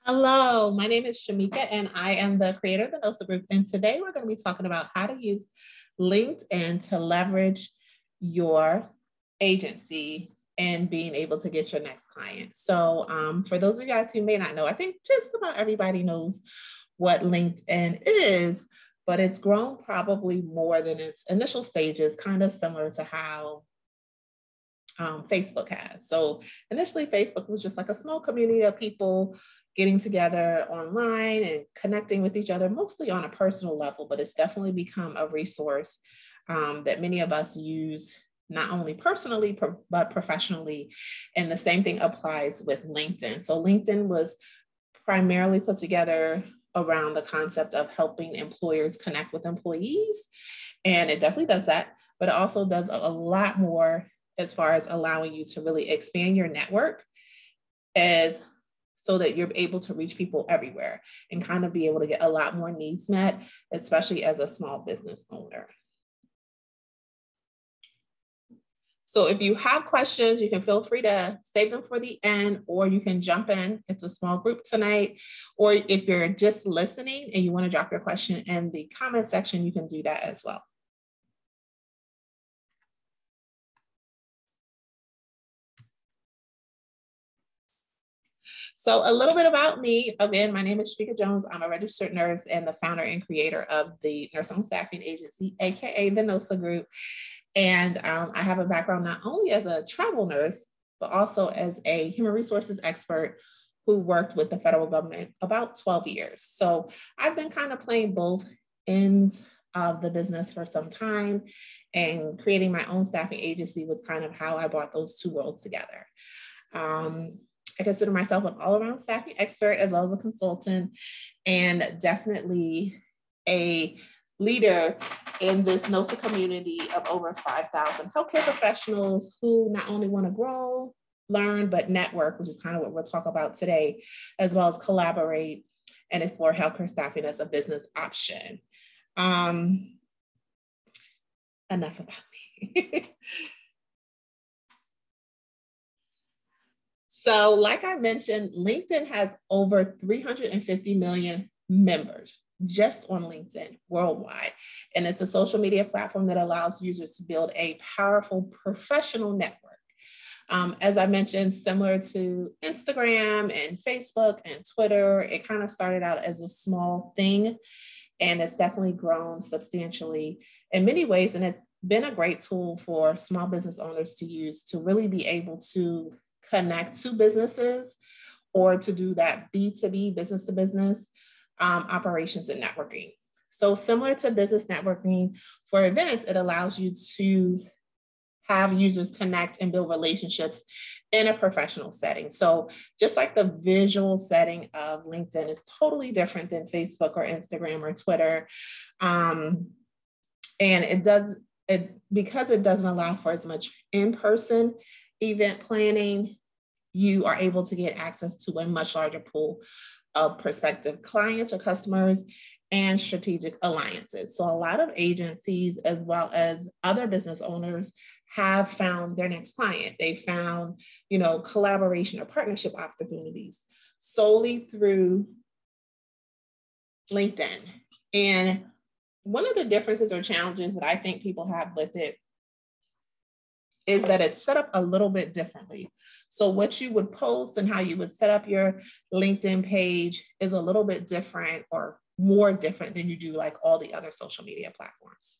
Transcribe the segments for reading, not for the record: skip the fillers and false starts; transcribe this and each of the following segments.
Hello, my name is Shemeka and I am the creator of the NOSA Group. And today we're going to be talking about how to use LinkedIn to leverage your agency and being able to get your next client. So for those of you guys who may not know, I think just about everybody knows what LinkedIn is, but it's grown probably more than its initial stages, kind of similar to how Facebook has. So initially, Facebook was just like a small community of people getting together online and connecting with each other, mostly on a personal level, but it's definitely become a resource that many of us use, not only personally, but professionally. And the same thing applies with LinkedIn. So LinkedIn was primarily put together around the concept of helping employers connect with employees. And it definitely does that, but it also does a lot more as far as allowing you to really expand your network so that you're able to reach people everywhere and kind of be able to get a lot more needs met, especially as a small business owner. So if you have questions, you can feel free to save them for the end, or you can jump in. It's a small group tonight. Or if you're just listening and you want to drop your question in the comment section, you can do that as well. So a little bit about me. Again, my name is Shemeka Jones. I'm a registered nurse and the founder and creator of the Nursing Staffing Agency, AKA the NOSA Group. And I have a background not only as a travel nurse, but also as a human resources expert who worked with the federal government about 12 years. So I've been kind of playing both ends of the business for some time, and creating my own staffing agency was kind of how I brought those two worlds together. I consider myself an all-around staffing expert as well as a consultant, and definitely a leader in this NOSA community of over 5,000 healthcare professionals who not only want to grow, learn, but network, which is kind of what we'll talk about today, as well as collaborate and explore healthcare staffing as a business option. Enough about me. So like I mentioned, LinkedIn has over 350 million members just on LinkedIn worldwide. And it's a social media platform that allows users to build a powerful professional network. As I mentioned, similar to Instagram and Facebook and Twitter, it kind of started out as a small thing, and it's definitely grown substantially in many ways. And it's been a great tool for small business owners to use to really be able to connect to businesses or to do that B2B, business to business operations and networking. So similar to business networking for events, it allows you to have users connect and build relationships in a professional setting. So just like the visual setting of LinkedIn is totally different than Facebook or Instagram or Twitter. And because it doesn't allow for as much in-person event planning, you are able to get access to a much larger pool of prospective clients or customers and strategic alliances. So a lot of agencies, as well as other business owners, have found their next client. They found, collaboration or partnership opportunities solely through LinkedIn. And one of the differences or challenges that I think people have with it is that it's set up a little bit differently. So what you would post and how you would set up your LinkedIn page is a little bit different or more different than you do like all the other social media platforms.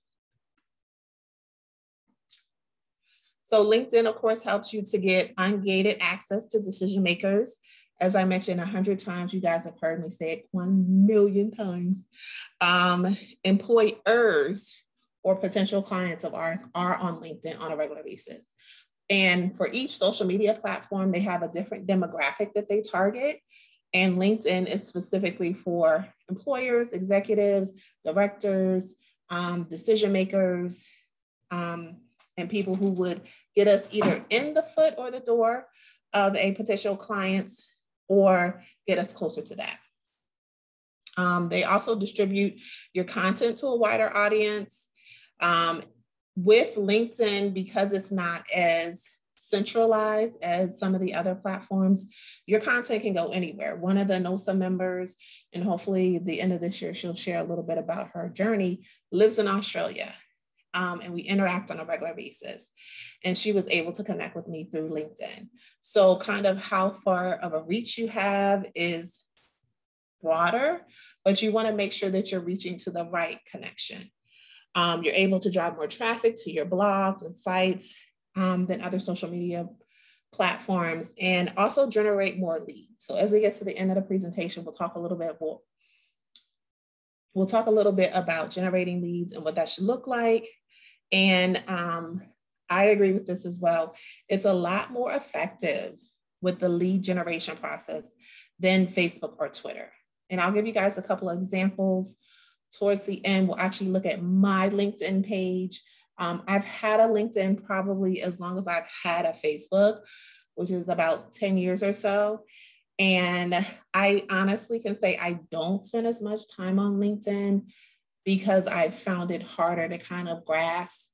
So LinkedIn, of course, helps you to get ungated access to decision makers. As I mentioned 100 times, you guys have heard me say it 1 million times. Employers or potential clients of ours are on LinkedIn on a regular basis. And for each social media platform, they have a different demographic that they target. And LinkedIn is specifically for employers, executives, directors, decision makers, and people who would get us either in the foot or the door of a potential client or get us closer to that. They also distribute your content to a wider audience. With LinkedIn, because it's not as centralized as some of the other platforms. Your content can go anywhere. One of the NOSA members, and hopefully the end of this year, she'll share a little bit about her journey, lives in Australia. And we interact on a regular basis. And she was able to connect with me through LinkedIn. So kind of how far of a reach you have is broader, but you want to make sure that you're reaching to the right connection. You're able to drive more traffic to your blogs and sites than other social media platforms, and also generate more leads. So as we get to the end of the presentation, we'll talk a little bit about generating leads and what that should look like. And I agree with this as well. It's a lot more effective with the lead generation process than Facebook or Twitter. And I'll give you guys a couple of examples. Towards the end, we'll actually look at my LinkedIn page. I've had a LinkedIn probably as long as I've had a Facebook, which is about 10 years or so. And I honestly can say I don't spend as much time on LinkedIn because I found it harder to kind of grasp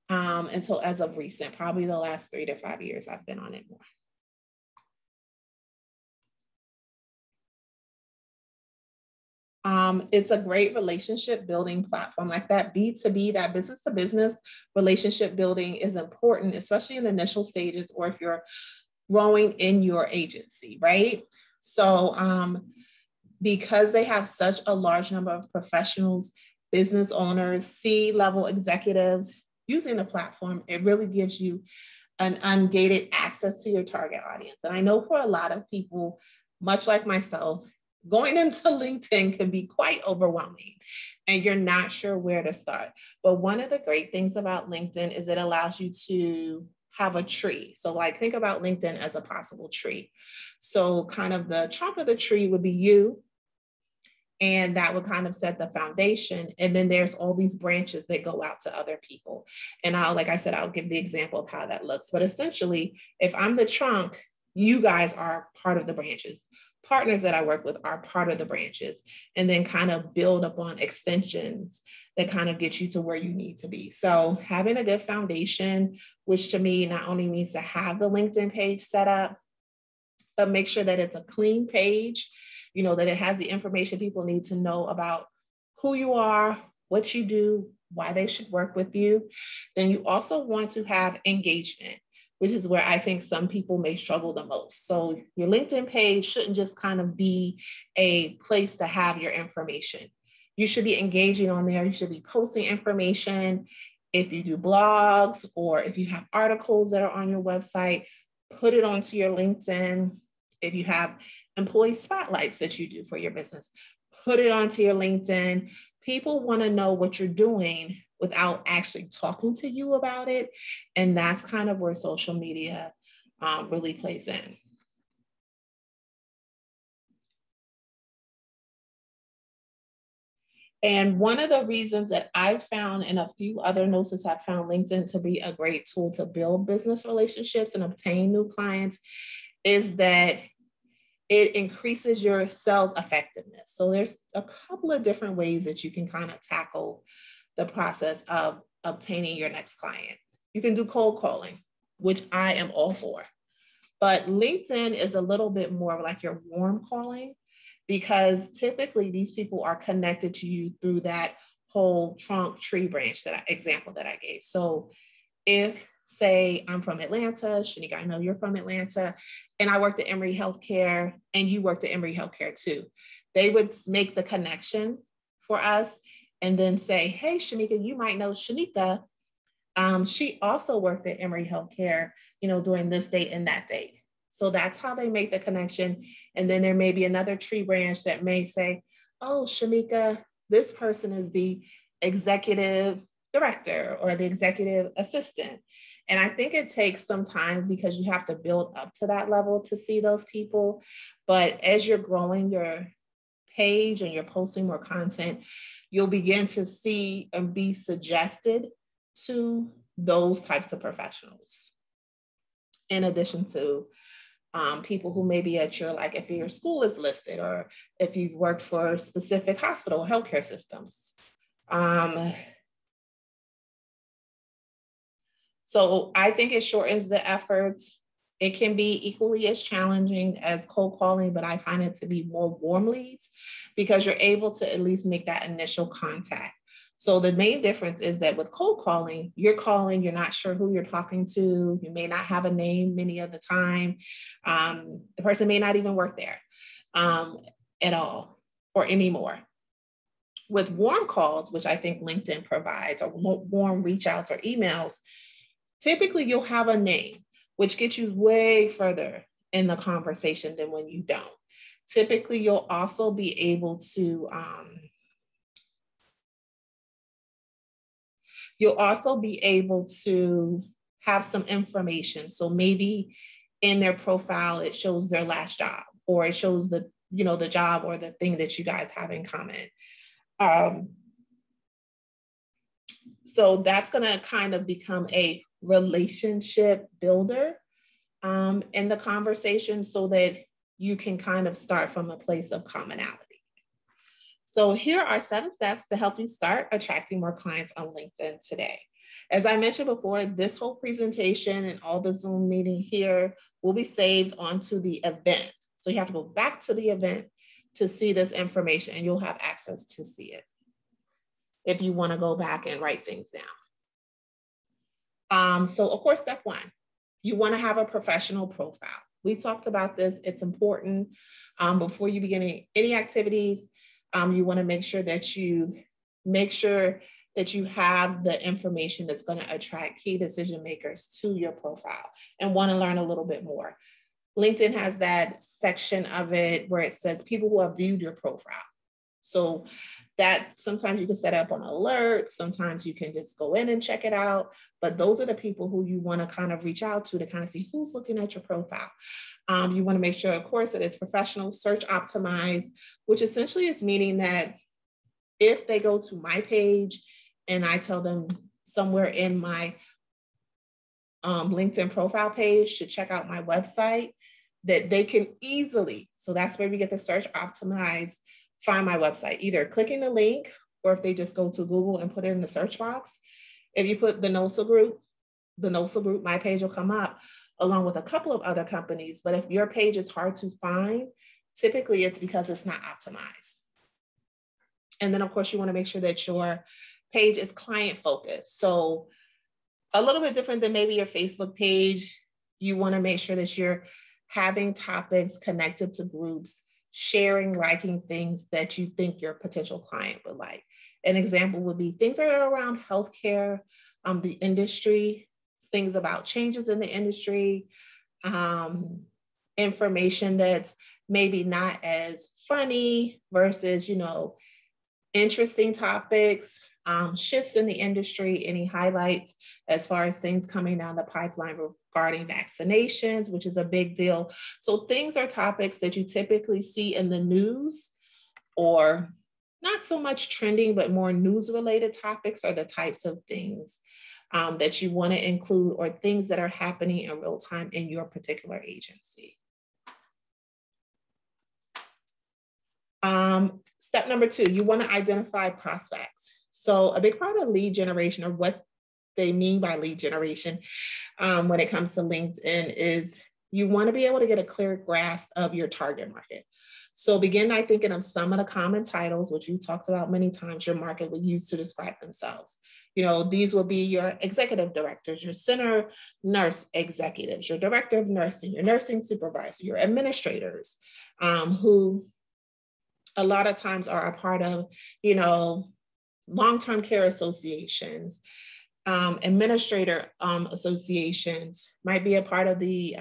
until as of recent, probably the last 3 to 5 years I've been on it more. It's a great relationship building platform. Like that B2B, that business to business relationship building is important, especially in the initial stages or if you're growing in your agency, right? So because they have such a large number of professionals, business owners, C-level executives using the platform, it really gives you an ungated access to your target audience. And I know for a lot of people, much like myself, going into LinkedIn can be quite overwhelming and you're not sure where to start. But one of the great things about LinkedIn is it allows you to have a tree. So like think about LinkedIn as a possible tree. So kind of the trunk of the tree would be you, and that would kind of set the foundation. And then there's all these branches that go out to other people. And like I said, I'll give the example of how that looks. But essentially, if I'm the trunk, you guys are part of the branches. Partners that I work with are part of the branches, and then kind of build upon extensions that kind of get you to where you need to be. So having a good foundation, which to me not only means to have the LinkedIn page set up, but make sure that it's a clean page, you know, that it has the information people need to know about who you are, what you do, why they should work with you. Then you also want to have engagement, which is where I think some people may struggle the most. So your LinkedIn page shouldn't just kind of be a place to have your information. You should be engaging on there. You should be posting information. If you do blogs or if you have articles that are on your website, put it onto your LinkedIn. If you have employee spotlights that you do for your business, put it onto your LinkedIn. People want to know what you're doing without actually talking to you about it. And that's kind of where social media really plays in. And one of the reasons that I found, and a few other nurses have found LinkedIn to be a great tool to build business relationships and obtain new clients, is that it increases your sales effectiveness. So there's a couple of different ways that you can kind of tackle the process of obtaining your next client. You can do cold calling, which I am all for. But LinkedIn is a little bit more like your warm calling, because typically these people are connected to you through that whole trunk tree branch example that I gave. So if, say, I'm from Atlanta, Shemeka, I know you're from Atlanta, and I worked at Emory Healthcare and you worked at Emory Healthcare too, they would make the connection for us and then say, hey, Shemeka, you might know Shemeka. She also worked at Emory Healthcare, you know, during this date and that date. So that's how they make the connection. And then there may be another tree branch that may say, oh, Shemeka, this person is the executive director or the executive assistant. And I think it takes some time because you have to build up to that level to see those people. But as you're growing your page and you're posting more content, you'll begin to see and be suggested to those types of professionals. In addition to people who may be at your, like if your school is listed or if you've worked for specific hospital or healthcare systems. So I think it shortens the efforts. It can be equally as challenging as cold calling, but I find it to be more warm leads because you're able to at least make that initial contact. So the main difference is that with cold calling, you're not sure who you're talking to. You may not have a name many of the time. The person may not even work there at all or anymore. With warm calls, which I think LinkedIn provides, or warm reach outs or emails, typically you'll have a name, which gets you way further in the conversation than when you don't. Typically, you'll also be able to have some information. So maybe in their profile, it shows their last job, or it shows the job or the thing that you guys have in common. So that's going to kind of become a relationship builder in the conversation so that you can kind of start from a place of commonality. So here are 7 steps to help you start attracting more clients on LinkedIn today. As I mentioned before, this whole presentation and all the Zoom meeting here will be saved onto the event. So you have to go back to the event to see this information, and you'll have access to see it if you want to go back and write things down. So of course, step 1, you want to have a professional profile. We talked about this. It's important before you begin any activities. You want to make sure that you have the information that's going to attract key decision makers to your profile and want to learn a little bit more. LinkedIn has that section of it where it says people who have viewed your profile. So that sometimes you can set up on alert, sometimes you can just go in and check it out, but those are the people who you want to kind of reach out to kind of see who's looking at your profile. You want to make sure, of course, that it's professional, search optimized, which essentially is meaning that if they go to my page and I tell them somewhere in my LinkedIn profile page to check out my website, that they can easily, so that's where we get the search optimized, find my website, either clicking the link or if they just go to Google and put it in the search box. If you put the NOSA group, my page will come up along with a couple of other companies. But if your page is hard to find, typically it's because it's not optimized. And then of course you want to make sure that your page is client focused. So a little bit different than maybe your Facebook page. You want to make sure that you're having topics connected to groups, sharing, liking things that you think your potential client would like. An example would be things that are around healthcare, the industry, things about changes in the industry, information that's maybe not as funny versus, interesting topics, shifts in the industry, any highlights as far as things coming down the pipeline regarding vaccinations, which is a big deal. So things are topics that you typically see in the news, or not so much trending, but more news related topics are the types of things that you want to include, or things that are happening in real time in your particular agency. Step number 2, you want to identify prospects. So a big part of lead generation, or what they mean by lead generation when it comes to LinkedIn, is you want to be able to get a clear grasp of your target market. So begin by thinking of some of the common titles, which you talked about many times, your market would use to describe themselves. These will be your executive directors, your center nurse executives, your director of nursing, your nursing supervisor, your administrators, who a lot of times are a part of, long-term care associations, administrator associations, might be a part of the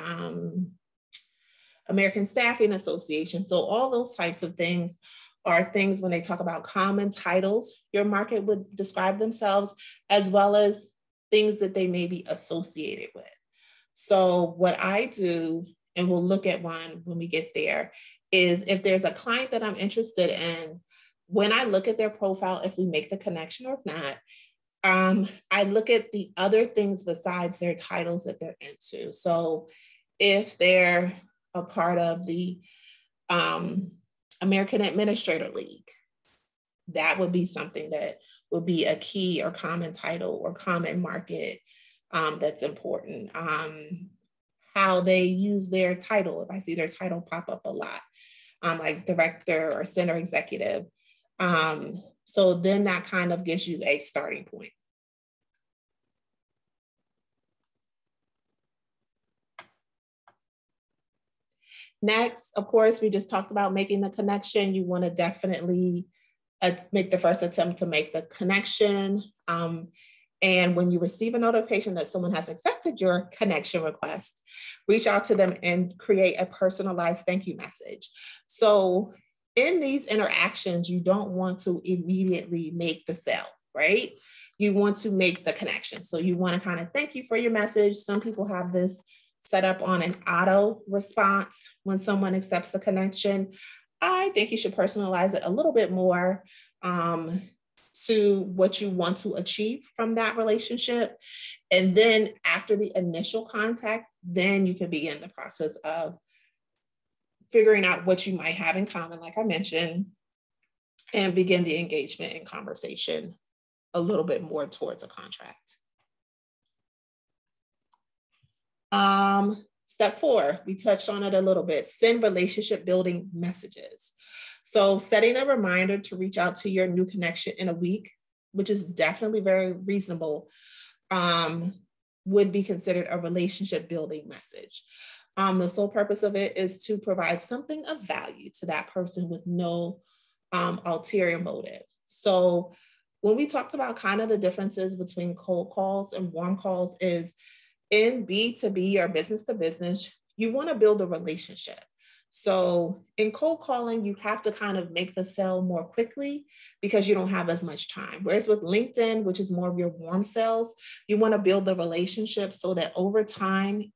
American Staffing Association. So all those types of things are things when they talk about common titles, your market would describe themselves, as well as things that they may be associated with. So what I do, and we'll look at one when we get there, is if there's a client that I'm interested in, when I look at their profile, if we make the connection or not, I look at the other things besides their titles that they're into. So if they're a part of the American Administrator League, that would be something that would be a key or common title or common market that's important. How they use their title. If I see their title pop up a lot, like director or center executive. So then that kind of gives you a starting point. Next, of course, we just talked about making the connection. You want to definitely make the first attempt to make the connection. And when you receive a notification that someone has accepted your connection request, reach out to them and create a personalized thank you message. So in these interactions, you don't want to immediately make the sale, right? You want to make the connection. So you want to kind of thank you for your message. Some people have this set up on an auto response when someone accepts the connection. I think you should personalize it a little bit more to what you want to achieve from that relationship. And then after the initial contact, then you can begin the process of figuring out what you might have in common, like I mentioned, and begin the engagement and conversation a little bit more towards a contract. Step 4, we touched on it a little bit, send relationship building messages. So setting a reminder to reach out to your new connection in a week, which is definitely very reasonable, would be considered a relationship building message. The sole purpose of it is to provide something of value to that person with no ulterior motive. So when we talked about kind of the differences between cold calls and warm calls is in B2B or business to business, you want to build a relationship. So in cold calling, you have to kind of make the sale more quickly because you don't have as much time. Whereas with LinkedIn, which is more of your warm sales, you want to build the relationship so that over time,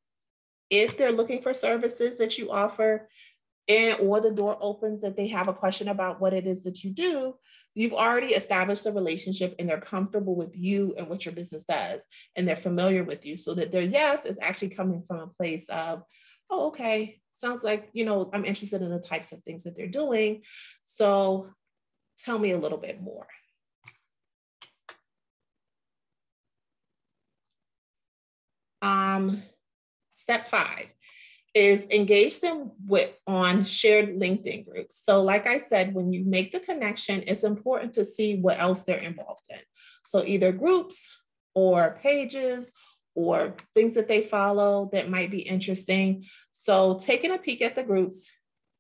if they're looking for services that you offer or the door opens that they have a question about what it is that you do, you've already established a relationship and they're comfortable with you and what your business does. And they're familiar with you so that their yes is actually coming from a place of, oh, okay, sounds like, I'm interested in the types of things that they're doing. So tell me a little bit more. Step 5 is engage them on shared LinkedIn groups. So like I said, when you make the connection, it's important to see what else they're involved in. So either groups or pages or things that they follow that might be interesting. So taking a peek at the groups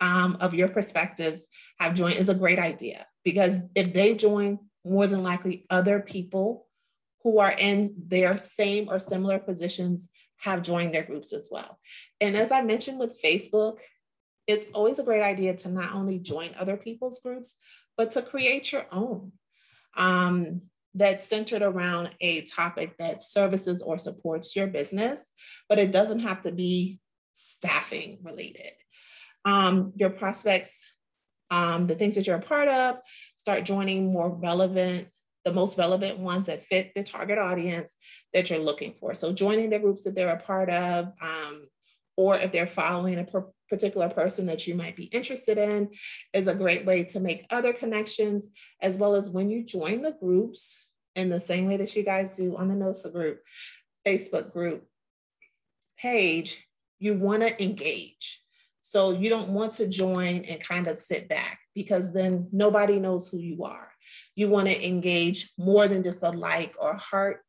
of your perspectives have joined is a great idea, because if they join, more than likely other people who are in their same or similar positions have joined their groups as well. And as I mentioned with Facebook, it's always a great idea to not only join other people's groups, but to create your own that's centered around a topic that services or supports your business, but it doesn't have to be staffing related. Your prospects, the things that you're a part of, start joining the most relevant ones that fit the target audience that you're looking for. So joining the groups that they're a part of, or if they're following a particular person that you might be interested in, is a great way to make other connections, as well as when you join the groups in the same way that you guys do on the NOSA group, Facebook group page, you want to engage. So you don't want to join and kind of sit back, because then nobody knows who you are. You want to engage more than just a like or heart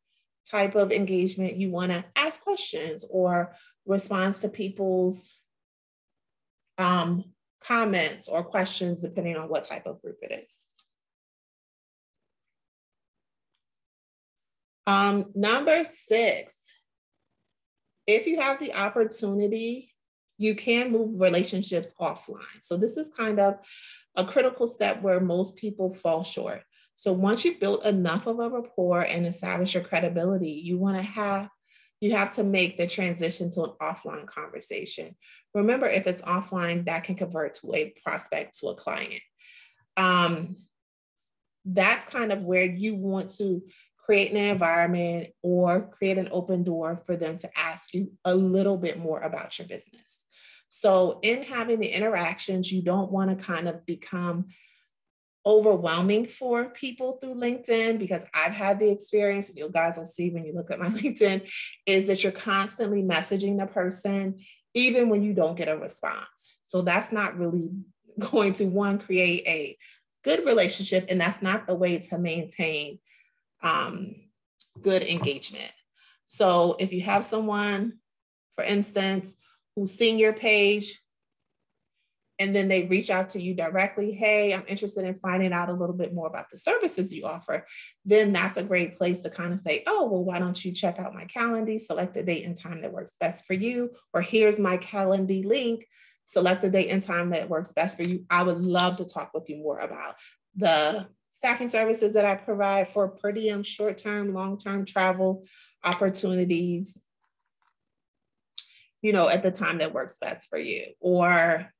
type of engagement. You want to ask questions or respond to people's comments or questions, depending on what type of group it is. Number 6, if you have the opportunity, you can move relationships offline. So this is kind of a critical step where most people fall short. So once you've built enough of a rapport and established your credibility, you have to make the transition to an offline conversation. Remember, if it's offline, that can convert to a prospect, to a client. That's kind of where you want to create an environment or create an open door for them to ask you a little bit more about your business. So in having the interactions, you don't want to kind of become overwhelming for people through LinkedIn, because I've had the experience, and you guys will see when you look at my LinkedIn, is that you're constantly messaging the person, even when you don't get a response. So that's not really going to, one, create a good relationship, and that's not the way to maintain good engagement. So if you have someone, for instance, who's seen your page, and then they reach out to you directly, hey, I'm interested in finding out a little bit more about the services you offer, then that's a great place to kind of say, oh, well, why don't you check out my Calendly, select the date and time that works best for you, or here's my Calendly link, select the date and time that works best for you. I would love to talk with you more about the staffing services that I provide for per diem, short-term, long-term travel opportunities, at the time that works best for you. Or,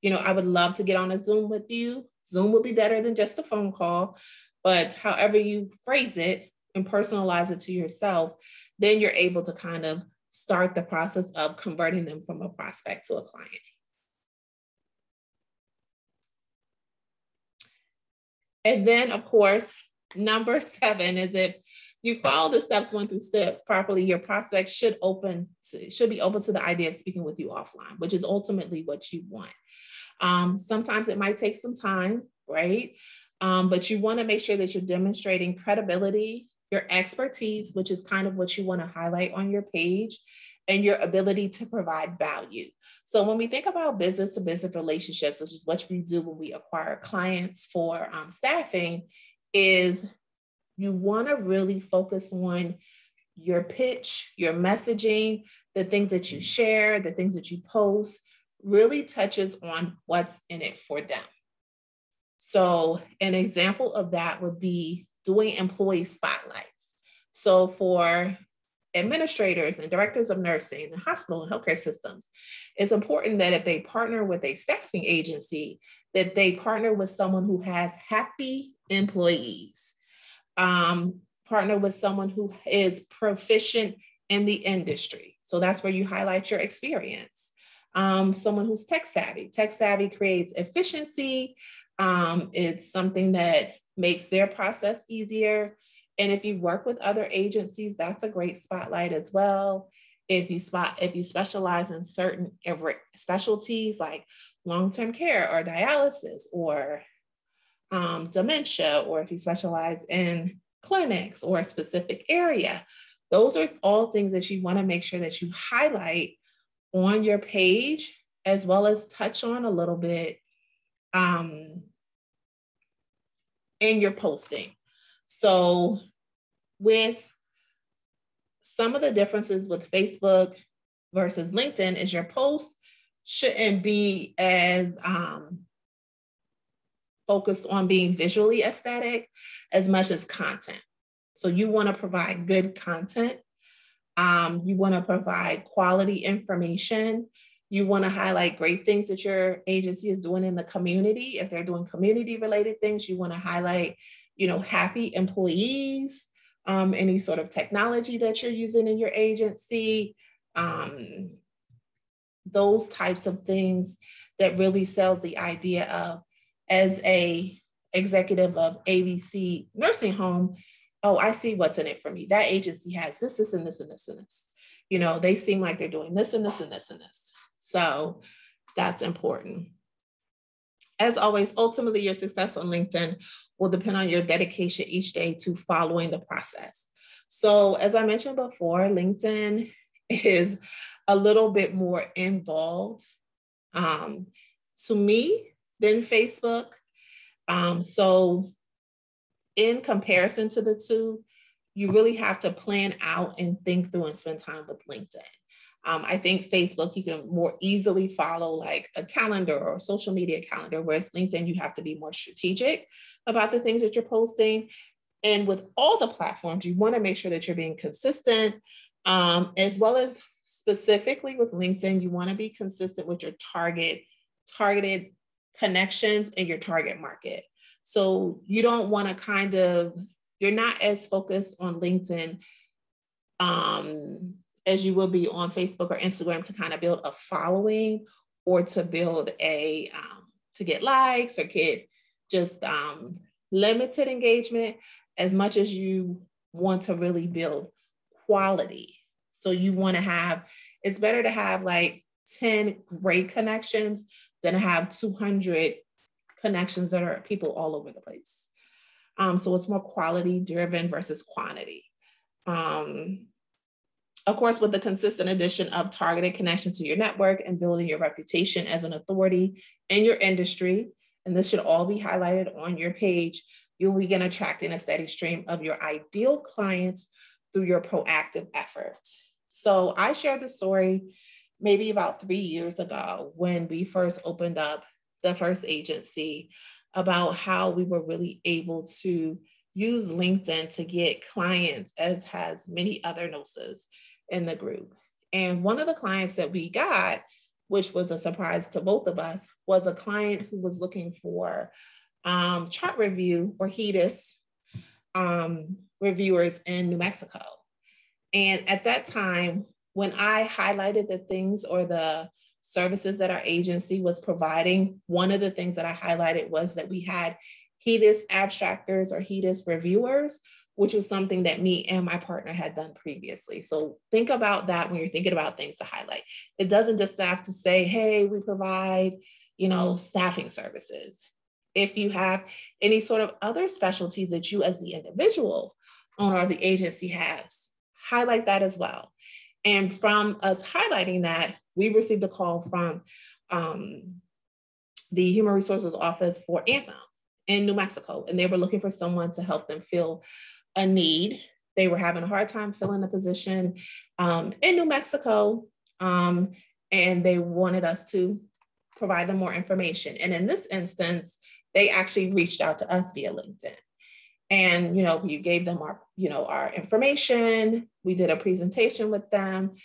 I would love to get on a Zoom with you. Zoom would be better than just a phone call, but however you phrase it and personalize it to yourself, then you're able to kind of start the process of converting them from a prospect to a client. And then, of course, number 7 is, if you follow the steps 1 through 6 properly, your prospects should be open to the idea of speaking with you offline, which is ultimately what you want. Sometimes it might take some time, right? But you want to make sure that you're demonstrating credibility, your expertise, which is kind of what you want to highlight on your page, and your ability to provide value. So when we think about business to business relationships, which is what we do when we acquire clients for staffing, is you want to really focus on your pitch, your messaging, the things that you share, the things that you post, really touches on what's in it for them. So an example of that would be doing employee spotlights. So for administrators and directors of nursing and hospital and healthcare systems, it's important that if they partner with a staffing agency, that they partner with someone who has happy employees, partner with someone who is proficient in the industry. So that's where you highlight your experience. Someone who's tech savvy. Tech savvy creates efficiency. It's something that makes their process easier. And if you work with other agencies, that's a great spotlight as well. If you specialize in certain specialties like long-term care or dialysis or dementia, or if you specialize in clinics or a specific area, those are all things that you want to make sure that you highlight on your page, as well as touch on a little bit in your posting. So with some of the differences with Facebook versus LinkedIn is your post shouldn't be as focused on being visually aesthetic as much as content. So you want to provide good content. You want to provide quality information. You want to highlight great things that your agency is doing in the community. If they're doing community related things, you want to highlight, happy employees, any sort of technology that you're using in your agency, those types of things that really sells the idea of, as a executive of ABC nursing home, oh, I see what's in it for me. That agency has this, this, and this, and this, and this. They seem like they're doing this and this and this and this. So that's important. As always, ultimately, your success on LinkedIn will depend on your dedication each day to following the process. So as I mentioned before, LinkedIn is a little bit more involved to me than Facebook. So in comparison to the two, you really have to plan out and think through and spend time with LinkedIn. I think Facebook, you can more easily follow like a calendar or a social media calendar, whereas LinkedIn, you have to be more strategic about the things that you're posting. And with all the platforms, you want to make sure that you're being consistent, as well as specifically with LinkedIn, you want to be consistent with your targeted connections in your target market. So you don't want to you're not as focused on LinkedIn as you will be on Facebook or Instagram to kind of build a following or to build to get likes or get just limited engagement as much as you want to really build quality. So you want to have, it's better to have like 10 great connections than to have 200 connections that are people all over the place. So it's more quality driven versus quantity. Of course, with the consistent addition of targeted connections to your network and building your reputation as an authority in your industry, and this should all be highlighted on your page, you'll begin attracting a steady stream of your ideal clients through your proactive efforts. So I shared the story maybe about 3 years ago when we first opened up the first agency about how we were really able to use LinkedIn to get clients, as has many other NOSAs in the group. And one of the clients that we got, which was a surprise to both of us, was a client who was looking for chart review or HEDIS reviewers in New Mexico. And at that time, when I highlighted the things or the services that our agency was providing, one of the things that I highlighted was that we had HEDIS abstractors or HEDIS reviewers, which was something that me and my partner had done previously. So think about that when you're thinking about things to highlight. It doesn't just have to say, hey, we provide, staffing services. If you have any sort of other specialties that you as the individual owner of the agency has, highlight that as well. And from us highlighting that, we received a call from the Human Resources Office for Anthem in New Mexico, and they were looking for someone to help them fill a need. They were having a hard time filling a position in New Mexico, and they wanted us to provide them more information. And in this instance, they actually reached out to us via LinkedIn. And, we gave them our information. We did a presentation with them,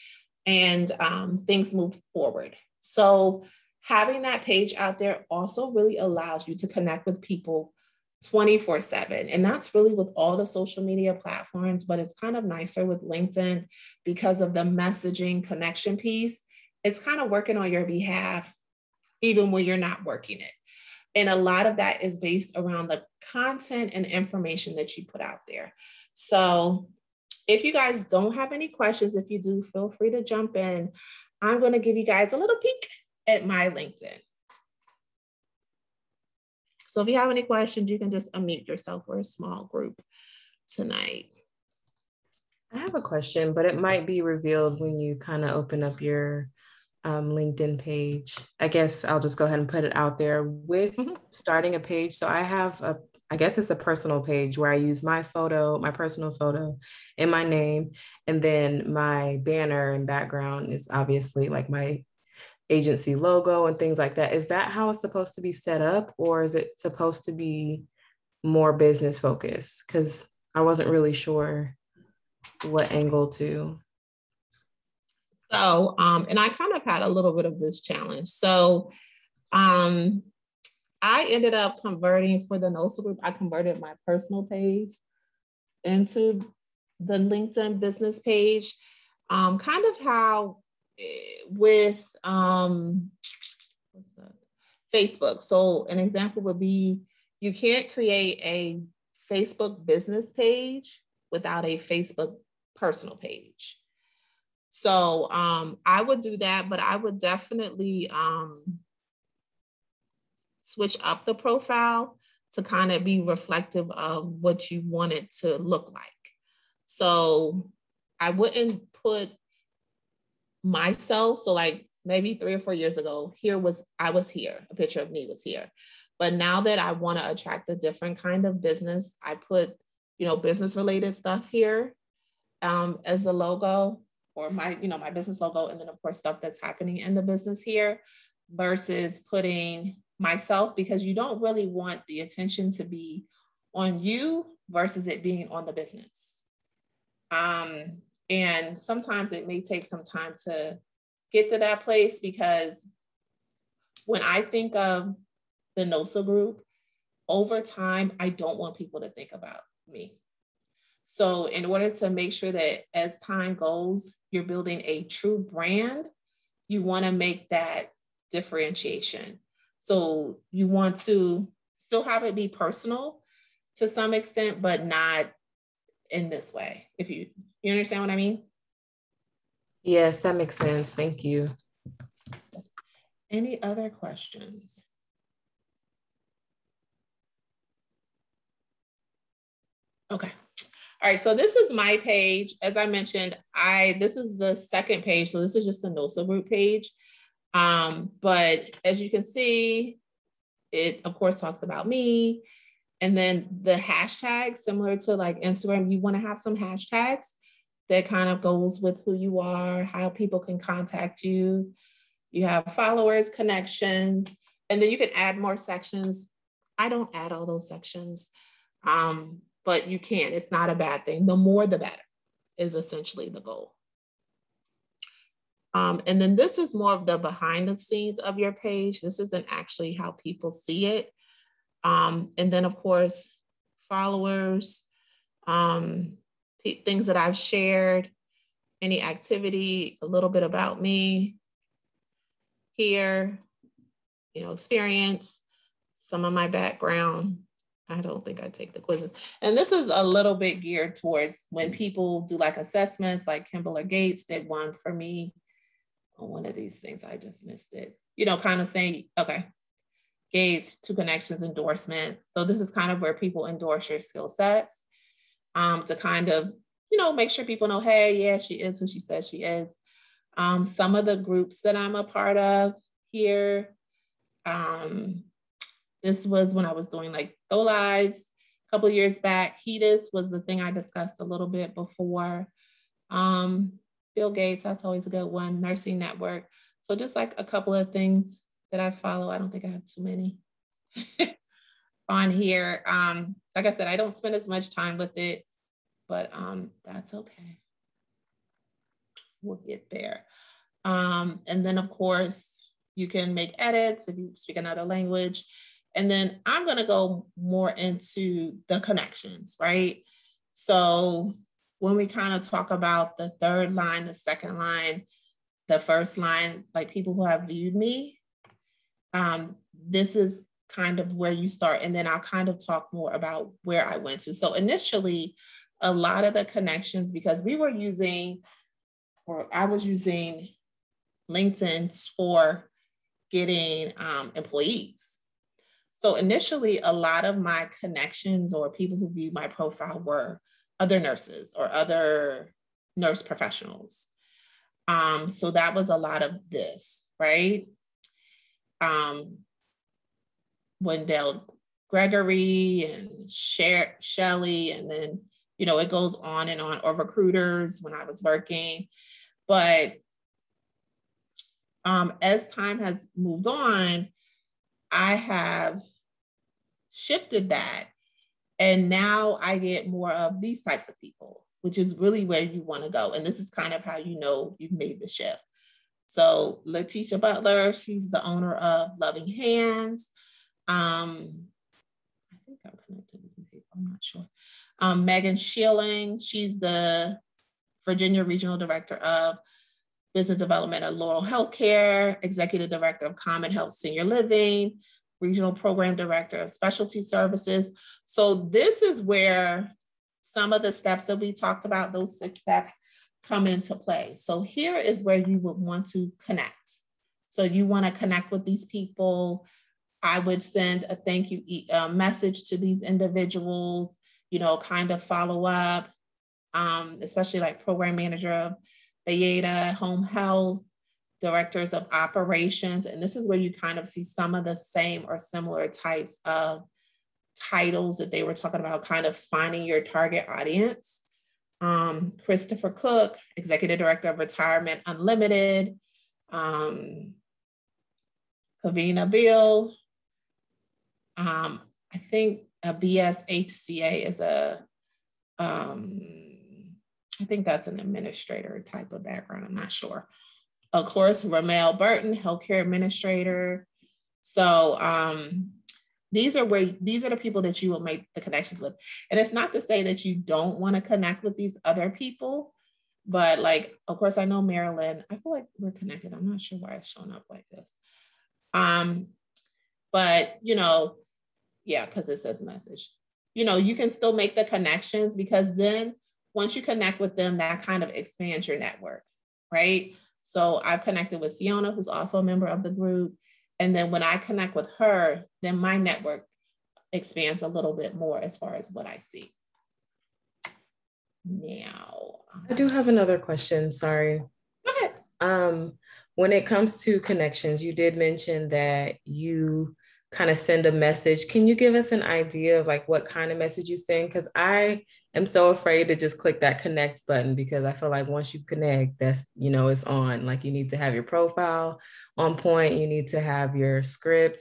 and things moved forward. So having that page out there also really allows you to connect with people 24/7. And that's really with all the social media platforms, but it's kind of nicer with LinkedIn because of the messaging connection piece. It's kind of working on your behalf, even when you're not working it. And a lot of that is based around the content and information that you put out there. So if you guys don't have any questions, if you do, feel free to jump in. I'm going to give you guys a little peek at my LinkedIn. So if you have any questions, you can just unmute yourself. We're a small group tonight. I have a question, but it might be revealed when you kind of open up your LinkedIn page. I guess I'll just go ahead and put it out there with starting a page. So I have I guess it's a personal page where I use my photo, my personal photo and my name. And then my banner and background is obviously like my agency logo and things like that. Is that how it's supposed to be set up, or is it supposed to be more business focused? Because I wasn't really sure what angle to. So, and I kind of had a little bit of this challenge. So, I ended up converting for the NOSA group. I converted my personal page into the LinkedIn business page. Kind of how with what's that? Facebook. So an example would be you can't create a Facebook business page without a Facebook personal page. So I would do that, but I would definitely switch up the profile to kind of be reflective of what you want it to look like. So I wouldn't put myself, so like maybe 3 or 4 years ago, I was here, a picture of me was here. But now that I want to attract a different kind of business, I put, business related stuff here as the logo, or my business logo. And then of course, stuff that's happening in the business here versus putting myself, because you don't really want the attention to be on you versus it being on the business. And sometimes it may take some time to get to that place, because when I think of the NOSA group, over time, I don't want people to think about me. So in order to make sure that as time goes, you're building a true brand, you want to make that differentiation. So you want to still have it be personal to some extent, but not in this way. If you understand what I mean? Yes, that makes sense. Thank you. So, any other questions? Okay. All right, so this is my page. As I mentioned, this is the second page, so this is just a NOSA group page. But as you can see, it of course talks about me. And then the hashtags, similar to like Instagram, you want to have some hashtags that kind of goes with who you are, how people can contact you. You have followers, connections, and then you can add more sections. I don't add all those sections, but you can. It's not a bad thing. The more, the better is essentially the goal. And then this is more of the behind the scenes of your page. This isn't actually how people see it. And then of course, followers, things that I've shared, any activity, a little bit about me here, experience, some of my background. I don't think I take the quizzes. And this is a little bit geared towards when people do like assessments, like Kimball or Gates did one for me on one of these things. I just missed it. Kind of saying, okay, Gates, 2 connections, endorsement. So this is kind of where people endorse your skill sets to kind of, make sure people know, hey, yeah, she is who she says she is. Some of the groups that I'm a part of here, this was when I was doing like Go Lives a couple of years back. HEDIS was the thing I discussed a little bit before. Bill Gates, that's always a good one. Nursing Network. So just like a couple of things that I follow. I don't think I have too many on here. Like I said, I don't spend as much time with it, but that's okay. We'll get there. And then of course, you can make edits if you speak another language. And then I'm going to go more into the connections, right? So when we kind of talk about the third line, the second line, the first line, like people who have viewed me, this is kind of where you start. And then I'll kind of talk more about where I went to. So initially, a lot of the connections, because I was using LinkedIn for getting employees. So initially, a lot of my connections or people who viewed my profile were other nurses or other nurse professionals. So that was a lot of this, right? Wendell Gregory and Shelley, and then, it goes on and on, or recruiters when I was working. But as time has moved on, I have shifted that. And now I get more of these types of people, which is really where you want to go. And this is kind of how you've made the shift. So Letitia Butler, she's the owner of Loving Hands. I think I'm connected with these people, I'm not sure. Megan Schilling, she's the Virginia Regional Director of Business Development at Laurel Healthcare, Executive Director of Common Health Senior Living, Regional Program Director of Specialty Services. So this is where some of the steps that we talked about, those 6 steps, come into play. So here is where you would want to connect. So you want to connect with these people. I would send a thank you message to these individuals, kind of follow up, especially like program manager of Bayeda Home Health, directors of operations. And this is where you kind of see some of the same or similar types of titles that they were talking about, kind of finding your target audience. Christopher Cook, Executive Director of Retirement Unlimited. Kavina Bill. I think a BSHCA is I think that's an administrator type of background. I'm not sure. Of course, Ramel Burton, healthcare administrator. So these are the people that you will make the connections with. And it's not to say that you don't want to connect with these other people, but like, of course, I know Marilyn. I feel like we're connected. I'm not sure why it's showing up like this. But Yeah, because it says message. You know, you can still make the connections, because then once you connect with them, that kind of expands your network, right? So I've connected with Siona, who's also a member of the group. And then when I connect with her, then my network expands a little bit more as far as what I see. Now, I do have another question. Sorry. Go ahead. When it comes to connections, you did mention that you kind of send a message. Can you give us an idea of like what kind of message you send? Because I am so afraid to just click that connect button, because I feel like once you connect, that's, you know, it's on. Like you need to have your profile on point. You need to have your script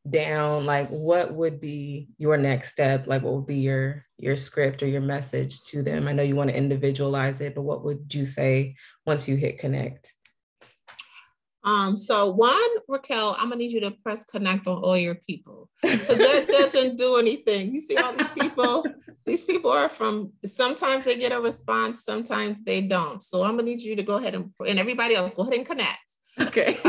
down. Like what would be your next step? Like what would be your script or your message to them? I know you want to individualize it, but what would you say once you hit connect? So one, Raquel, I'm gonna need you to press connect on all your people, because that doesn't do anything. You see all these people, these people are from, sometimes they get a response, sometimes they don't. So I'm gonna need you to go ahead and everybody else, go ahead and connect. Okay.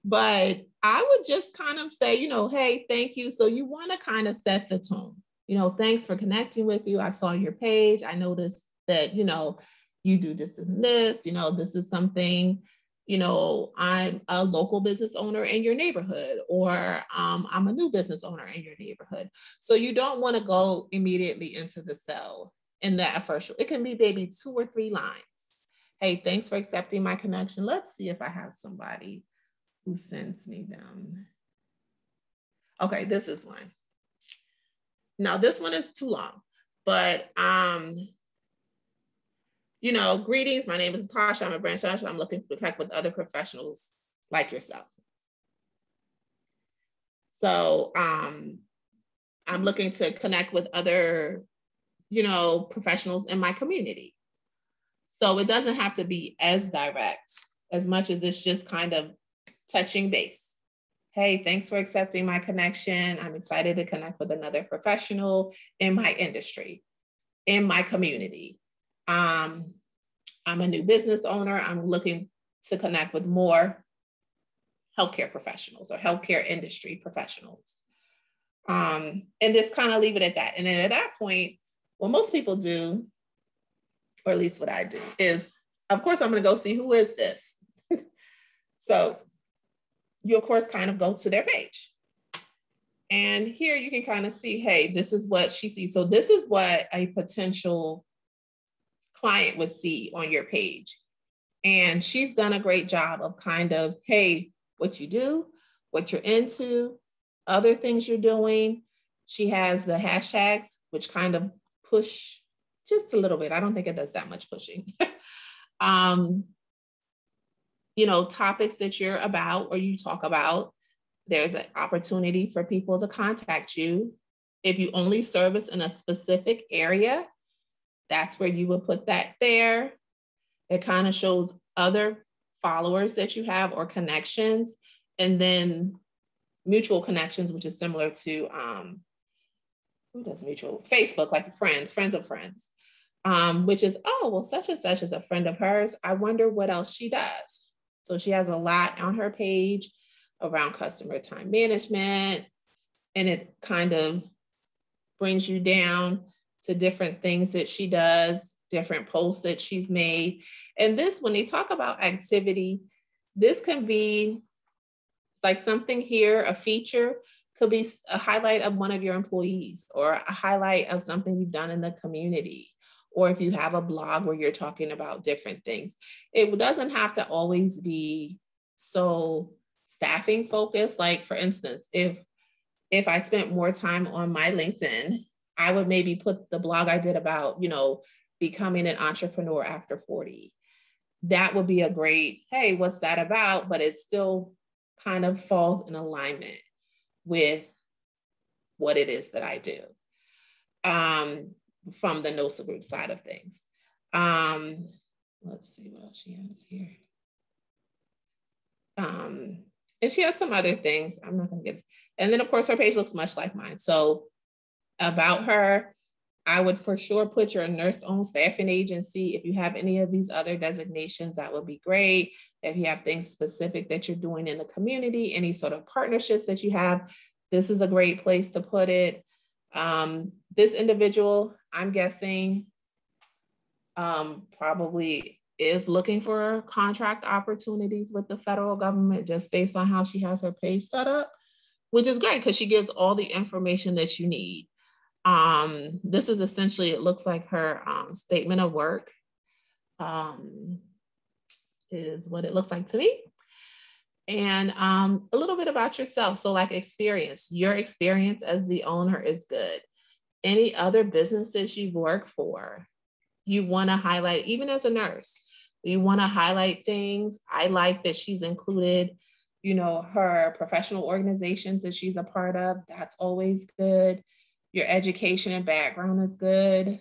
But I would just kind of say, you know, hey, thank you. So you want to kind of set the tone, you know, thanks for connecting with you. I saw your page. I noticed that, you know, you do this and this, you know, this is something, you know, I'm a local business owner in your neighborhood, or I'm a new business owner in your neighborhood. So you don't want to go immediately into the sell in that first, it can be maybe 2 or 3 lines. Hey, thanks for accepting my connection. Let's see if I have somebody who sends me them. Okay, this is one. Now this one is too long, but you know, greetings. My name is Tasha. I'm a branch manager. I'm looking to connect with other professionals like yourself. So I'm looking to connect with other, you know, professionals in my community. So it doesn't have to be as direct as much as it's just kind of touching base. Hey, thanks for accepting my connection. I'm excited to connect with another professional in my industry, in my community. I'm a new business owner. I'm looking to connect with more healthcare professionals or healthcare industry professionals. And just kind of leave it at that. And then at that point, what most people do, or at least what I do, is, of course, I'm going to go see who is this. So you, of course, kind of go to their page. And here you can kind of see, hey, this is what she sees. So this is what a potential client would see on your page. And she's done a great job of kind of, hey, what you do, what you're into, other things you're doing. She has the hashtags, which kind of push just a little bit. I don't think it does that much pushing. You know, topics that you're about or you talk about. There's an opportunity for people to contact you. If you only service in a specific area, that's where you would put that there. It kind of shows other followers that you have or connections, and then mutual connections, which is similar to who does mutual? Facebook, like friends of friends, which is, oh, well, such and such is a friend of hers. I wonder what else she does. So she has a lot on her page around customer time management, and it kind of brings you down to different things that she does, different posts that she's made. And this, when they talk about activity, this can be like something here, a feature, could be a highlight of one of your employees or a highlight of something you've done in the community. Or if you have a blog where you're talking about different things, it doesn't have to always be so staffing focused. Like for instance, if I spent more time on my LinkedIn, I would maybe put the blog I did about, you know, becoming an entrepreneur after 40. That would be a great, hey, what's that about? But it still kind of falls in alignment with what it is that I do. From the NOSA group side of things. Let's see what else she has here. And she has some other things. I'm not going to give. And then, of course, her page looks much like mine. So about her, I would for sure put your nurse-owned staffing agency. If you have any of these other designations, that would be great. If you have things specific that you're doing in the community, any sort of partnerships that you have, this is a great place to put it. This individual, I'm guessing, probably is looking for contract opportunities with the federal government just based on how she has her page set up, which is great because she gives all the information that you need. This is essentially, it looks like her statement of work is what it looks like to me. And a little bit about yourself. So like experience, your experience as the owner is good. Any other businesses you've worked for, you want to highlight, even as a nurse, you want to highlight things. I like that she's included, you know, her professional organizations that she's a part of. That's always good. Your education and background is good.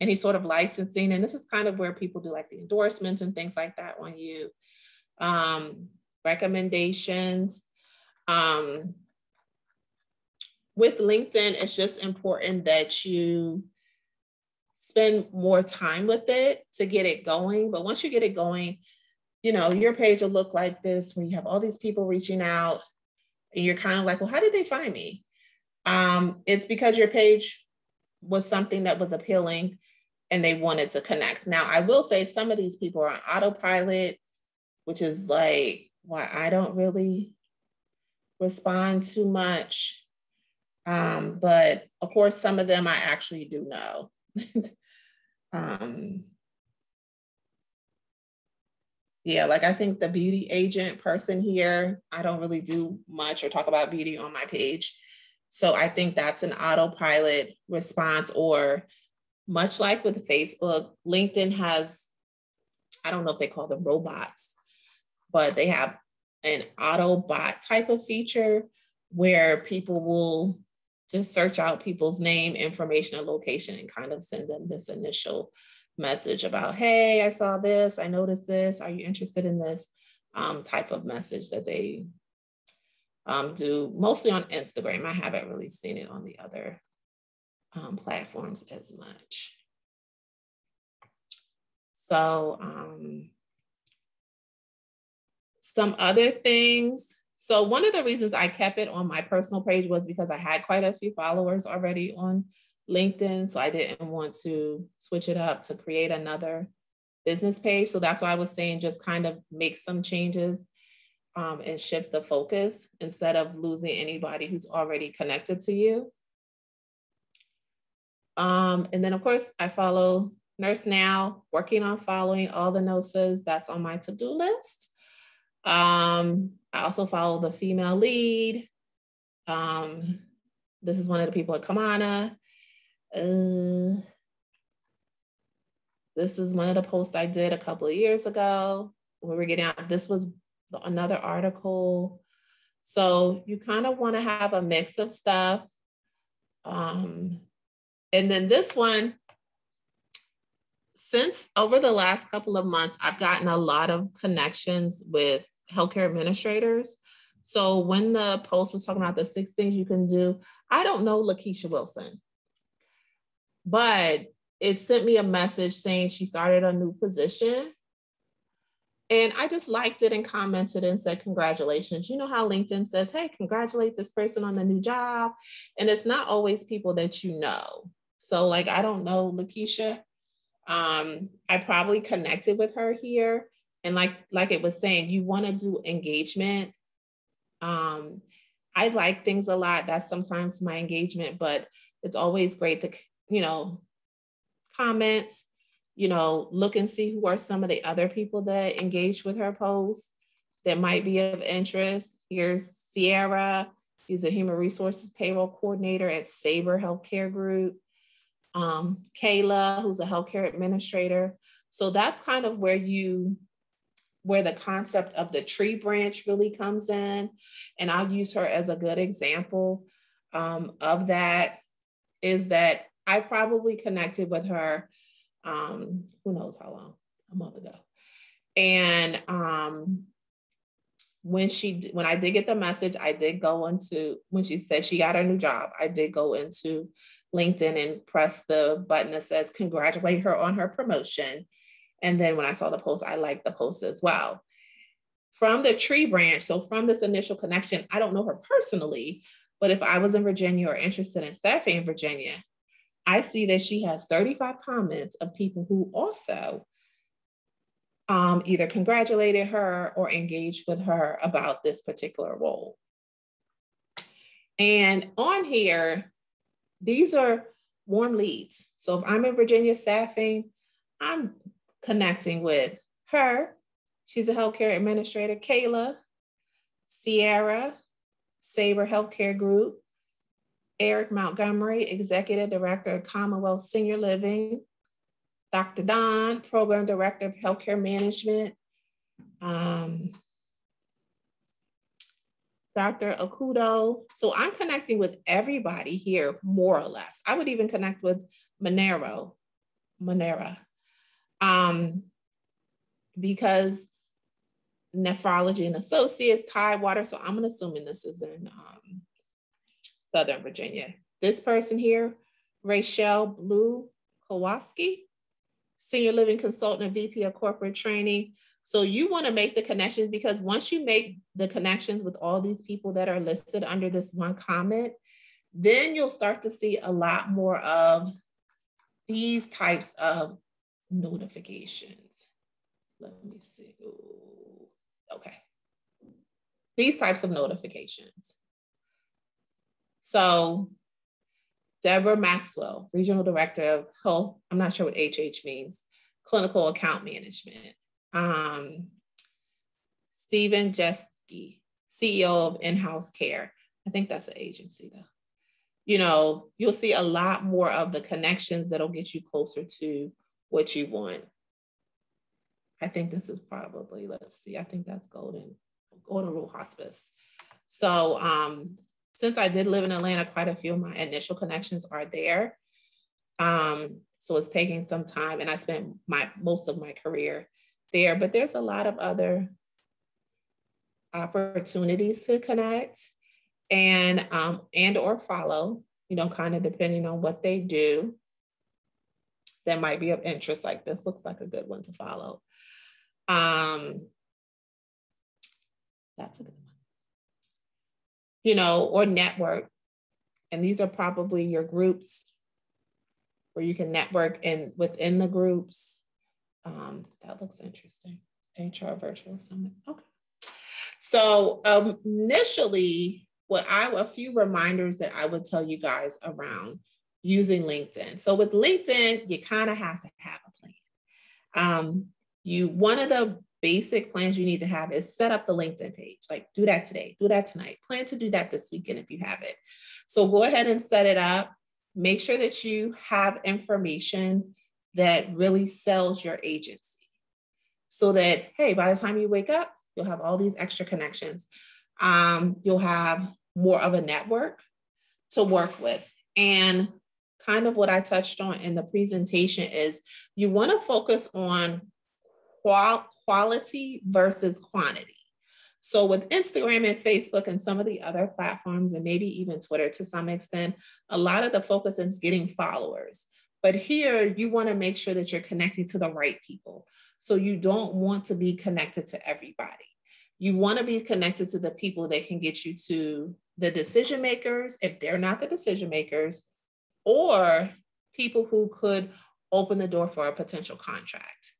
Any sort of licensing. And this is kind of where people do like the endorsements and things like that on you. Recommendations. With LinkedIn, it's just important that you spend more time with it to get it going. But once you get it going, you know, your page will look like this when you have all these people reaching out and you're kind of like, well, how did they find me? It's because your page was something that was appealing and they wanted to connect. Now, I will say some of these people are on autopilot, which is like why I don't really respond too much. But of course, some of them I actually do know. Yeah, like I think the beauty agent person here, I don't really do much or talk about beauty on my page. So I think that's an autopilot response, or much like with Facebook, LinkedIn has, I don't know if they call them robots, but they have an auto bot type of feature where people will just search out people's name, information, and location and kind of send them this initial message about, hey, I saw this, I noticed this, are you interested in this, type of message that they do mostly on Instagram. I haven't really seen it on the other platforms as much. So some other things. So one of the reasons I kept it on my personal page was because I had quite a few followers already on LinkedIn. So I didn't want to switch it up to create another business page. So that's why I was saying just kind of make some changes and shift the focus instead of losing anybody who's already connected to you. And then of course I follow Nurse Now, working on following all the nurses. That's on my to-do list. I also follow the female lead. This is one of the people at Kamana. This is one of the posts I did a couple of years ago. We were getting out, this was another article. So you kind of want to have a mix of stuff. And then this one, since over the last couple of months, I've gotten a lot of connections with healthcare administrators. So when the post was talking about the 6 things you can do, I don't know Lakeisha Wilson, but it sent me a message saying she started a new position. And I just liked it and commented and said, congratulations. You know how LinkedIn says, hey, congratulate this person on the new job. And it's not always people that you know. So like, I don't know Lakeisha. I probably connected with her here. And like it was saying, you want to do engagement. I like things a lot. That's sometimes my engagement, but it's always great to, you know, comment, you know, look and see who are some of the other people that engage with her posts that might be of interest. Here's Sierra, who's a human resources payroll coordinator at Sabre Healthcare Group. Kayla, who's a healthcare administrator. So that's kind of where the concept of the tree branch really comes in. And I'll use her as a good example of that, is that I probably connected with her, who knows how long, a month ago. And when I did get the message, I did go into, when she said she got her new job, I did go into LinkedIn and press the button that says congratulate her on her promotion. And then when I saw the post, I liked the post as well. from the tree branch, so from this initial connection, I don't know her personally, but if I was in Virginia or interested in staffing in Virginia, I see that she has 35 comments of people who also either congratulated her or engaged with her about this particular role. And on here, these are warm leads. So if I'm in Virginia staffing, I'm connecting with her. She's a healthcare administrator, Kayla, Sierra, Sabre Healthcare Group, Eric Montgomery, Executive Director of Commonwealth Senior Living, Dr. Don, Program Director of Healthcare Management, Dr. Okudo. So I'm connecting with everybody here, more or less. I would even connect with Monera, because Nephrology and Associates, Tidewater. So I'm assuming this is in Southern Virginia. This person here, Rachel Blue Kowalski, Senior Living Consultant and VP of Corporate Training. So you want to make the connections, because once you make the connections with all these people that are listed under this one comment, then you'll start to see a lot more of these types of notifications. Let me see. Ooh, okay. These types of notifications. So Deborah Maxwell, Regional Director of Health, I'm not sure what HH means, Clinical Account Management. Stephen Jeske, CEO of In-House Care. I think that's an agency though. You know, you'll see a lot more of the connections that'll get you closer to what you want. I think this is probably, let's see, I think that's Golden Rule Hospice. So since I did live in Atlanta, quite a few of my initial connections are there. So it's taking some time, and I spent most of my career there, but there's a lot of other opportunities to connect and or follow, you know, kind of depending on what they do that might be of interest. Like this looks like a good one to follow. That's a good one. You know, or network. And these are probably your groups where you can network within the groups. That looks interesting. HR Virtual Summit. Okay. So initially, a few reminders that I would tell you guys around using LinkedIn. So with LinkedIn, you kind of have to have a plan. One of the basic plans you need to have is set up the LinkedIn page. Like do that today, do that tonight. Plan to do that this weekend if you have it. So go ahead and set it up. Make sure that you have information that really sells your agency, so that, hey, by the time you wake up, you'll have all these extra connections. You'll have more of a network to work with. And kind of what I touched on in the presentation is you want to focus on quality versus quantity. So with Instagram and Facebook and some of the other platforms, and maybe even Twitter to some extent, a lot of the focus is getting followers. But here you want to make sure that you're connecting to the right people. So you don't want to be connected to everybody. You want to be connected to the people that can get you to the decision makers, if they're not the decision makers, or people who could open the door for a potential contract.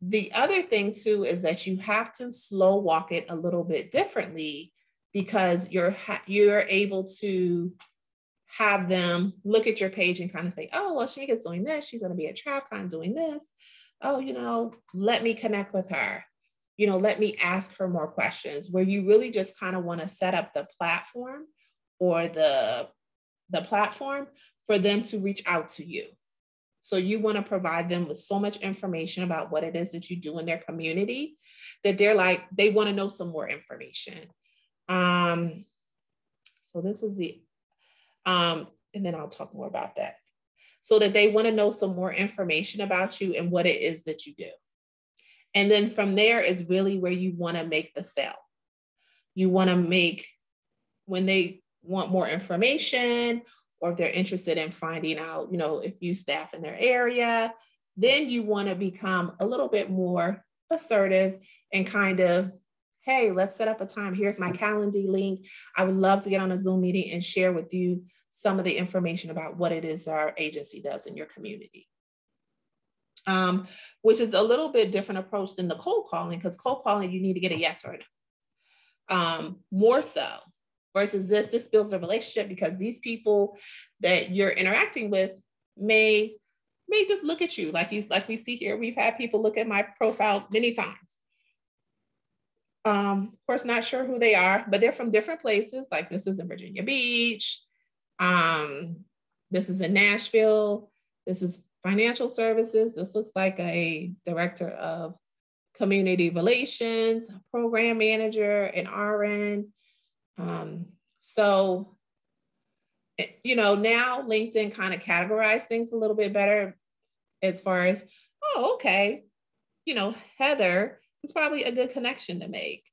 The other thing too is that you have to slow walk it a little bit differently, because you're able to have them look at your page and kind of say, oh, well, Shemeka's doing this. She's going to be at TravCon doing this. Oh, you know, let me connect with her. You know, let me ask her more questions, where you really just kind of want to set up the platform or the platform for them to reach out to you. So you want to provide them with so much information about what it is that you do in their community that they're like, they want to know some more information. So this is the, and then I'll talk more about that. So that they want to know some more information about you and what it is that you do. And then from there is really where you want to make the sale. You want to make, when they want more information, or if they're interested in finding out, you know, if you staff in their area, then you want to become a little bit more assertive and kind of, hey, let's set up a time. Here's my Calendly link. I would love to get on a Zoom meeting and share with you some of the information about what it is that our agency does in your community. Which is a little bit different approach than the cold calling, because cold calling, you need to get a yes or a no. More so versus this builds a relationship, because these people that you're interacting with may just look at you like we see here. We've had people look at my profile many times. Of course, not sure who they are, but they're from different places. Like this is in Virginia Beach. This is in Nashville. This is financial services. This looks like a director of community relations, a program manager, an RN. So, you know, now LinkedIn kind of categorize things a little bit better as far as, oh, okay, you know, Heather is probably a good connection to make.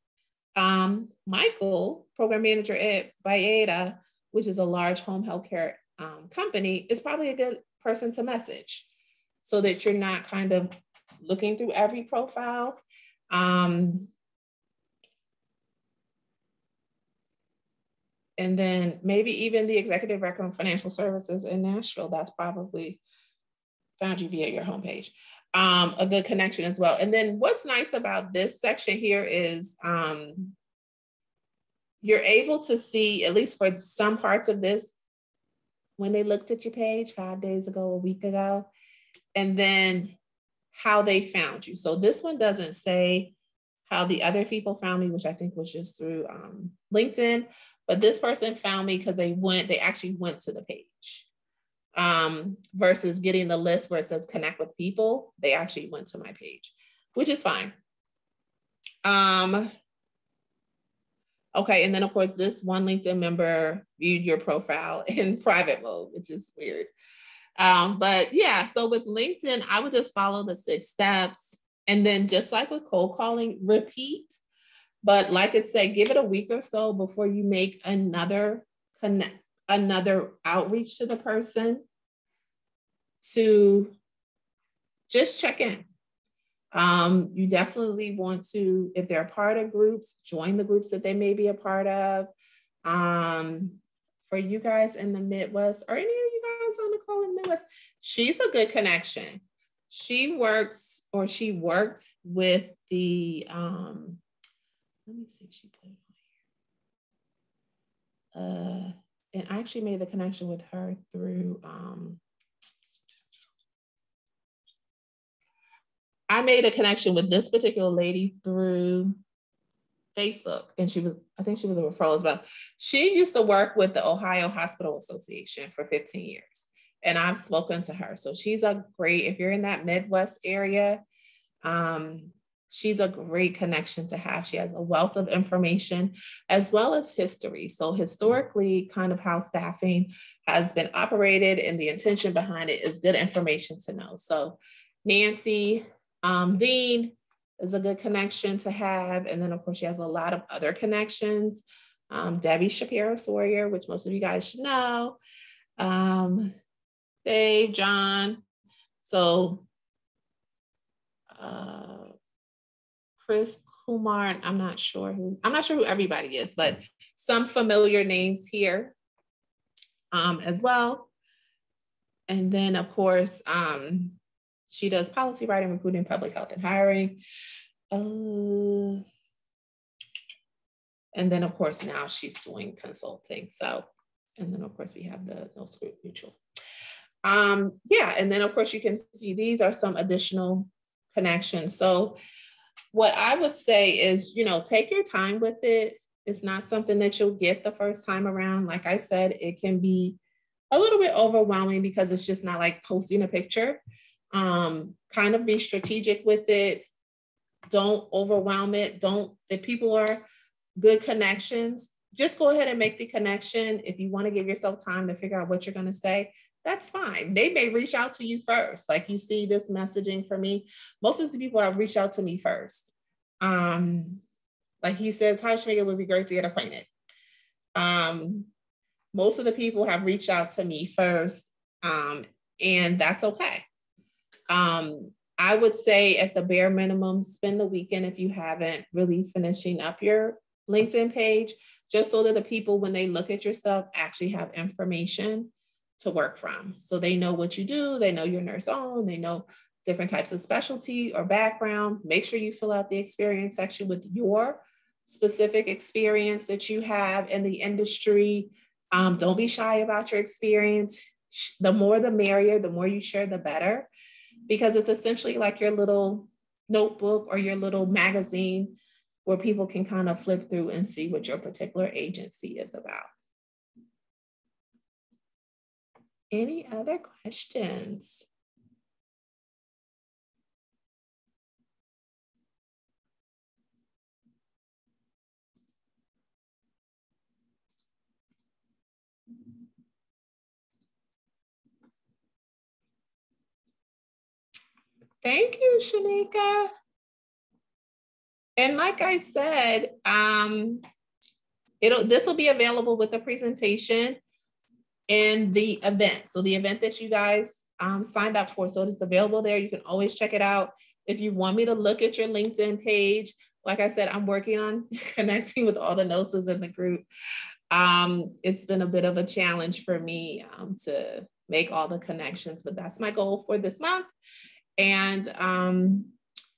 Michael, program manager at Bayeda, which is a large home healthcare company, is probably a good person to message, so that you're not kind of looking through every profile. And then maybe even the executive director of financial services in Nashville, that's probably found you via your homepage. A good connection as well. And then what's nice about this section here is you're able to see, at least for some parts of this, when they looked at your page 5 days ago, a week ago, and then how they found you. So this one doesn't say how the other people found me, which I think was just through LinkedIn, but this person found me because they actually went to the page. Versus getting the list where it says connect with people, they actually went to my page, which is fine. Okay, and then of course, this one LinkedIn member viewed your profile in private mode, which is weird. But yeah, so with LinkedIn, I would just follow the 6 steps. And then just like with cold calling, repeat. But like it said, give it a week or so before you make another outreach to the person to just check in. You definitely want to, if they're a part of groups, join the groups that they may be a part of. For you guys in the Midwest, or any of you guys on the call in the Midwest, she's a good connection. She worked with the, let me see, she put it on here. And I actually made the connection with her through, I made a connection with this particular lady through Facebook, and I think she was a referral as well. She used to work with the Ohio Hospital Association for 15 years, and I've spoken to her. So she's if you're in that Midwest area, she's a great connection to have. She has a wealth of information as well as history. So historically, kind of how staffing has been operated and the intention behind it is good information to know. So Nancy Dean is a good connection to have. And then of course, she has a lot of other connections. Debbie Shapiro-Sawyer, which most of you guys should know. Dave, John. So Chris Kumar, I'm not sure who everybody is, but some familiar names here as well. And then of course, she does policy writing, recruiting, public health, and hiring. And then of course, now she's doing consulting. So, and then of course we have the No Script Mutual. Yeah, and then of course you can see these are some additional connections. So what I would say is, take your time with it. It's not something that you'll get the first time around. Like I said, it can be a little bit overwhelming because it's just not like posting a picture. Kind of be strategic with it. Don't overwhelm it. If people are good connections, just go ahead and make the connection. If you want to give yourself time to figure out what you're going to say, that's fine. They may reach out to you first. Like you see this messaging for me. Most of the people have reached out to me first. Like he says, hi, Shemeka, it would be great to get acquainted. Most of the people have reached out to me first, and that's okay. I would say at the bare minimum, spend the weekend if you haven't really finishing up your LinkedIn page, just so that the people, when they look at your stuff, actually have information to work from. So they know what you do, they know you're nurse owned, they know different types of specialty or background. Make sure you fill out the experience section with your specific experience that you have in the industry. Don't be shy about your experience. The more the merrier, the more you share, the better, because it's essentially like your little notebook or your little magazine where people can kind of flip through and see what your particular agency is about. Any other questions? Thank you, Shemeka. And like I said, this will be available with the presentation and the event. So the event that you guys signed up for, so it's available there. You can always check it out. If you want me to look at your LinkedIn page, like I said, I'm working on connecting with all the nurses in the group. It's been a bit of a challenge for me to make all the connections, but that's my goal for this month. And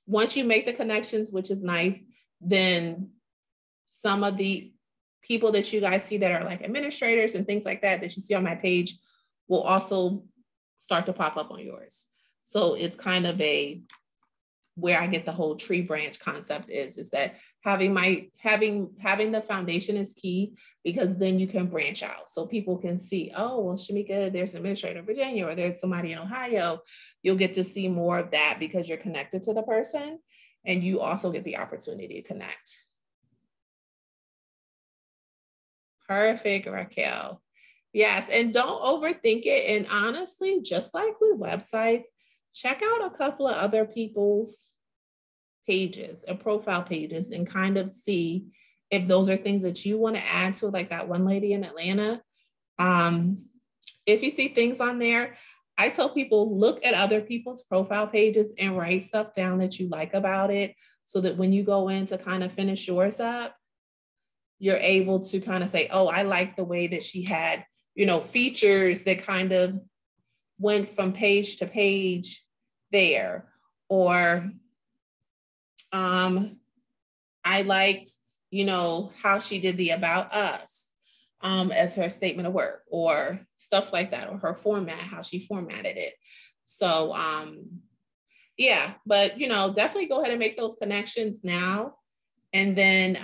once you make the connections, which is nice, then some of the people that you guys see that are like administrators and things like that, that you see on my page, will also start to pop up on yours. So it's kind of where I get the whole tree branch concept is that having the foundation is key, because then you can branch out. So people can see, oh, well, Shemeka, there's an administrator in Virginia, or there's somebody in Ohio. You'll get to see more of that because you're connected to the person, and you also get the opportunity to connect. Perfect, Raquel. Yes, and don't overthink it. And honestly, just like with websites, check out a couple of other people's pages and profile pages and kind of see if those are things that you want to add to, like that one lady in Atlanta. If you see things on there, I tell people, look at other people's profile pages and write stuff down that you like about it, so that when you go in to kind of finish yours up, you're able to kind of say, oh, I like the way that she had, features that kind of went from page to page there. Or I liked, how she did the about us as her statement of work, or stuff like that, or her format, how she formatted it. So yeah, but definitely go ahead and make those connections now. And then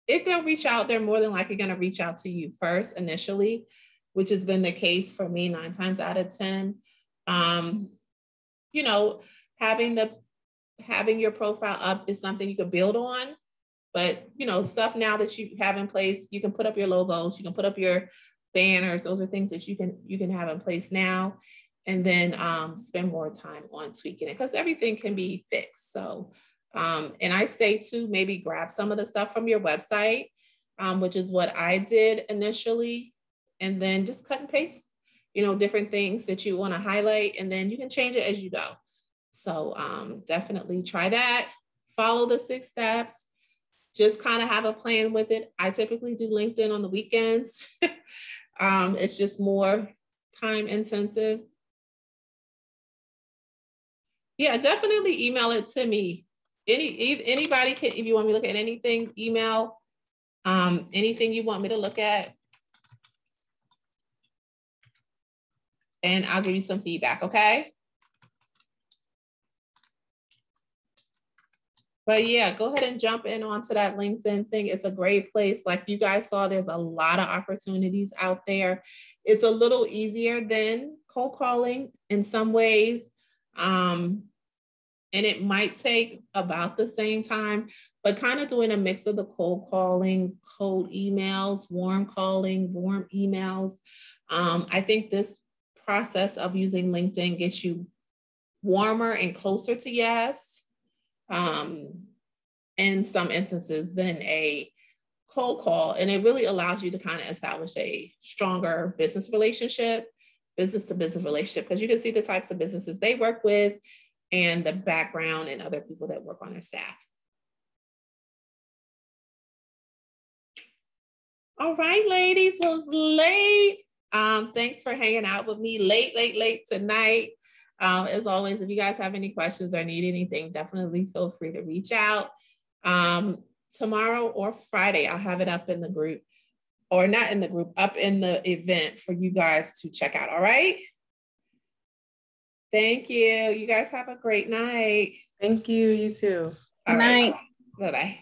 if they'll reach out, they're more than likely going to reach out to you first initially, which has been the case for me 9 times out of 10. Having your profile up is something you can build on, but stuff now that you have in place, you can put up your logos, you can put up your banners. Those are things that you can have in place now, and then spend more time on tweaking it, because everything can be fixed. So and I say too, maybe grab some of the stuff from your website, which is what I did initially, and then just cut and paste, different things that you want to highlight, and then you can change it as you go. So definitely try that. Follow the 6 steps. Just kind of have a plan with it. I typically do LinkedIn on the weekends. It's just more time intensive. Yeah, definitely email it to me. Anybody can, if you want me to look at anything, email anything you want me to look at, and I'll give you some feedback, okay? But yeah, go ahead and jump in onto that LinkedIn thing. It's a great place. Like you guys saw, there's a lot of opportunities out there. It's a little easier than cold calling in some ways. And it might take about the same time, but kind of doing a mix of the cold calling, cold emails, warm calling, warm emails. I think this process of using LinkedIn gets you warmer and closer to yes, in some instances, than a cold call. And it really allows you to kind of establish a stronger business relationship business to business relationship, because you can see the types of businesses they work with and the background and other people that work on their staff. All right, ladies, it was late. Thanks for hanging out with me late tonight. As always, if you guys have any questions or need anything, definitely feel free to reach out. Tomorrow or Friday, I'll have it up in the group, or not in the group, up in the event for you guys to check out. All right. Thank you. You guys have a great night. Thank you. You too. All right. Bye-bye.